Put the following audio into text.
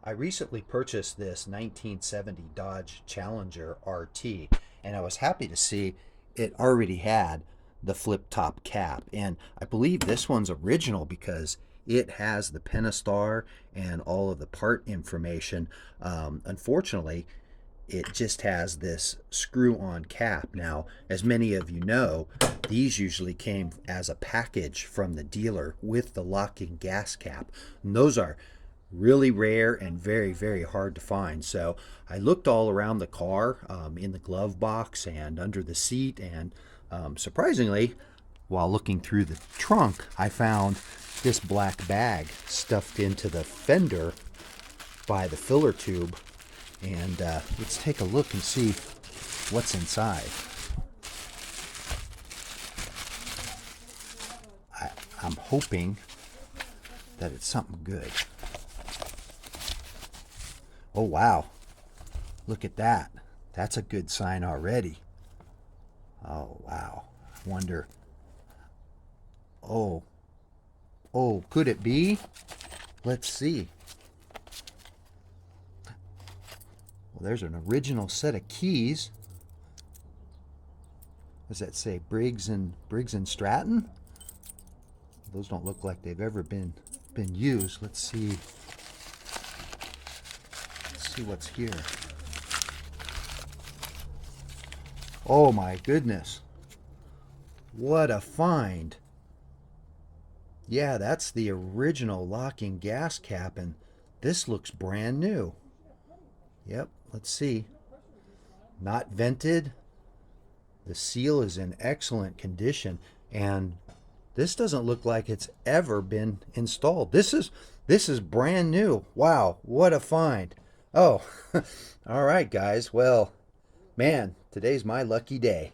I recently purchased this 1970 Dodge Challenger RT, and I was happy to see it already had the flip top cap. And I believe this one's original because it has the Pentastar and all of the part information. Unfortunately, it just has this screw on cap. Now, as many of you know, these usually came as a package from the dealer with the locking gas cap. And those are really rare and very, very hard to find. So I looked all around the car, in the glove box and under the seat, and surprisingly, while looking through the trunk, I found this black bag stuffed into the fender by the filler tube. And let's take a look and see what's inside. I'm hoping that it's something good. Oh, wow. Look at that. That's a good sign already. Oh, wow. I wonder. Oh, could it be? Let's see. Well, there's an original set of keys. Does that say Briggs and Stratton? Those don't look like they've ever been used. Let's see. Let's see what's here. Oh my goodness. What a find. Yeah, that's the original locking gas cap, and this looks brand new. Yep, let's see. Not vented. The seal is in excellent condition, and this doesn't look like it's ever been installed. This is brand new. Wow, what a find. Oh, all right, guys. Well, man, today's my lucky day.